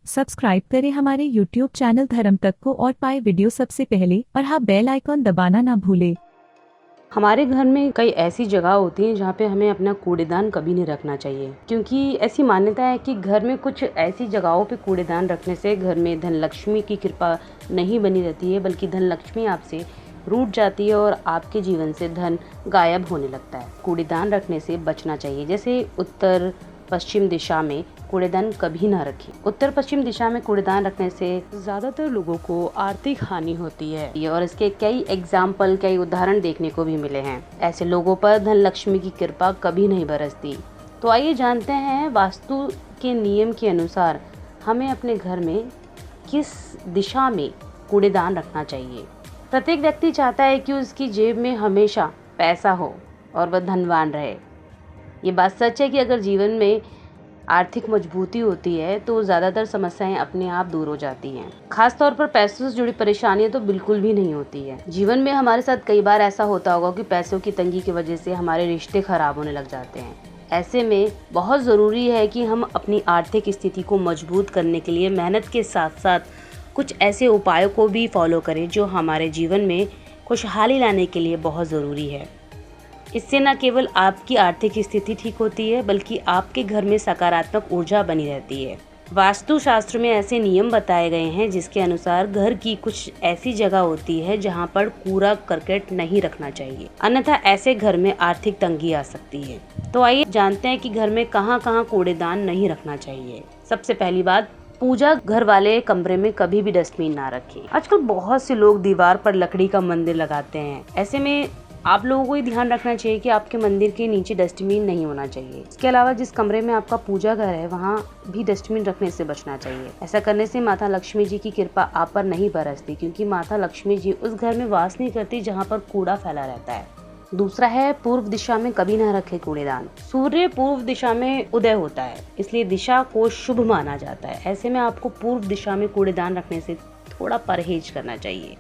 Subscribe करें हमारे YouTube channel धर्म तक को और पाए वीडियो सबसे पहले और हाँ बेल आइकॉन दबाना ना भूले। हमारे घर में कई ऐसी जगह होती हैं जहाँ पे हमें अपना कूड़ेदान कभी नहीं रखना चाहिए, क्योंकि ऐसी मान्यता है कि घर में कुछ ऐसी जगहों पे कूड़ेदान रखने से घर में धन लक्ष्मी की कृपा नहीं बनी रहती है, बल्कि धन लक्ष्मी आपसे रूठ जाती है और आपके जीवन से धन गायब होने लगता है। कूड़ेदान रखने से बचना चाहिए। जैसे उत्तर पश्चिम दिशा में कूड़ेदान कभी ना रखें। उत्तर पश्चिम दिशा में कूड़ेदान रखने से ज्यादातर लोगों को आर्थिक हानि होती है और इसके कई उदाहरण देखने को भी मिले हैं। ऐसे लोगों पर धन लक्ष्मी की कृपा कभी नहीं बरसती। तो आइए जानते हैं वास्तु के नियम के अनुसार हमें अपने घर में किस दिशा में कूड़ेदान रखना चाहिए। प्रत्येक व्यक्ति चाहता है कि उसकी जेब में हमेशा पैसा हो और वह धनवान रहे। ये बात सच है कि अगर जीवन में आर्थिक मजबूती होती है तो ज़्यादातर समस्याएं अपने आप दूर हो जाती हैं। खास तौर पर पैसों से जुड़ी परेशानियां तो बिल्कुल भी नहीं होती है। जीवन में हमारे साथ कई बार ऐसा होता होगा कि पैसों की तंगी की वजह से हमारे रिश्ते खराब होने लग जाते हैं। ऐसे में बहुत ज़रूरी है कि हम अपनी आर्थिक स्थिति को मजबूत करने के लिए मेहनत के साथ साथ कुछ ऐसे उपायों को भी फॉलो करें जो हमारे जीवन में खुशहाली लाने के लिए बहुत ज़रूरी है। इससे न केवल आपकी आर्थिक स्थिति ठीक होती है, बल्कि आपके घर में सकारात्मक ऊर्जा बनी रहती है। वास्तु शास्त्र में ऐसे नियम बताए गए हैं जिसके अनुसार घर की कुछ ऐसी जगह होती है जहां पर कूड़ा करकट नहीं रखना चाहिए, अन्यथा ऐसे घर में आर्थिक तंगी आ सकती है। तो आइए जानते हैं कि घर में कहां-कहां कूड़ेदान नहीं रखना चाहिए। सबसे पहली बात, पूजा घर वाले कमरे में कभी भी डस्टबिन ना रखें। आजकल बहुत से लोग दीवार पर लकड़ी का मंदिर लगाते हैं। ऐसे में आप लोगों को ये ध्यान रखना चाहिए कि आपके मंदिर के नीचे डस्टबिन नहीं होना चाहिए। इसके अलावा जिस कमरे में आपका पूजा घर है वहाँ भी डस्टबिन रखने से बचना चाहिए। ऐसा करने से माता लक्ष्मी जी की कृपा आप पर नहीं बरसती, क्योंकि माता लक्ष्मी जी उस घर में वास नहीं करती जहाँ पर कूड़ा फैला रहता है। दूसरा है, पूर्व दिशा में कभी ना रखे कूड़ेदान। सूर्य पूर्व दिशा में उदय होता है, इसलिए दिशा को शुभ माना जाता है। ऐसे में आपको पूर्व दिशा में कूड़ेदान रखने से थोड़ा परहेज करना चाहिए।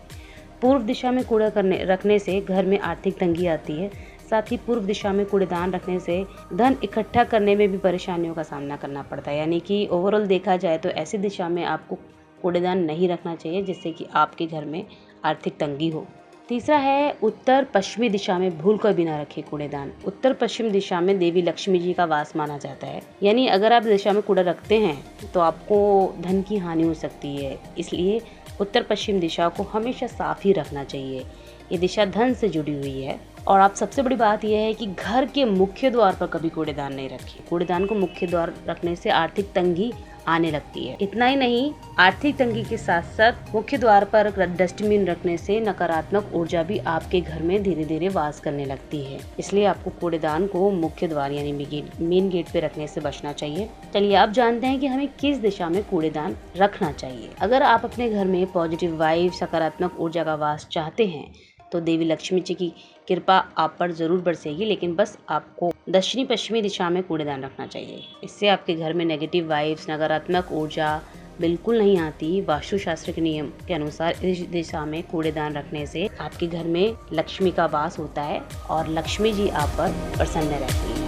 पूर्व दिशा में कूड़ा रखने से घर में आर्थिक तंगी आती है। साथ ही पूर्व दिशा में कूड़ेदान रखने से धन इकट्ठा करने में भी परेशानियों का सामना करना पड़ता है। यानी कि ओवरऑल देखा जाए तो ऐसी दिशा में आपको कूड़ेदान नहीं रखना चाहिए जिससे कि आपके घर में आर्थिक तंगी हो। तीसरा है, उत्तर पश्चिमी दिशा में भूल कर भी ना रखें कूड़ेदान। उत्तर पश्चिम दिशा में देवी लक्ष्मी जी का वास माना जाता है, यानी अगर आप दिशा में कूड़ा रखते हैं तो आपको धन की हानि हो सकती है। इसलिए उत्तर पश्चिम दिशा को हमेशा साफ ही रखना चाहिए। ये दिशा धन से जुड़ी हुई है। और आप सबसे बड़ी बात यह है कि घर के मुख्य द्वार पर कभी कूड़ेदान नहीं रखें। कूड़ेदान को मुख्य द्वार रखने से आर्थिक तंगी आने लगती है। इतना ही नहीं, आर्थिक तंगी के साथ साथ मुख्य द्वार पर डस्टबिन रखने से नकारात्मक ऊर्जा भी आपके घर में धीरे धीरे वास करने लगती है। इसलिए आपको कूड़ेदान को मुख्य द्वार यानी मेन गेट पे रखने से बचना चाहिए। चलिए आप जानते हैं कि हमें किस दिशा में कूड़ेदान रखना चाहिए। अगर आप अपने घर में पॉजिटिव वाइब, सकारात्मक ऊर्जा का वास चाहते हैं तो देवी लक्ष्मी जी की कृपा आप पर जरूर बरसेगी, लेकिन बस आपको दक्षिणी पश्चिमी दिशा में कूड़ेदान रखना चाहिए। इससे आपके घर में नेगेटिव वाइब्स, नकारात्मक ऊर्जा बिल्कुल नहीं आती। वास्तुशास्त्र के नियम के अनुसार इस दिशा में कूड़ेदान रखने से आपके घर में लक्ष्मी का वास होता है और लक्ष्मी जी आप पर प्रसन्न रहती है।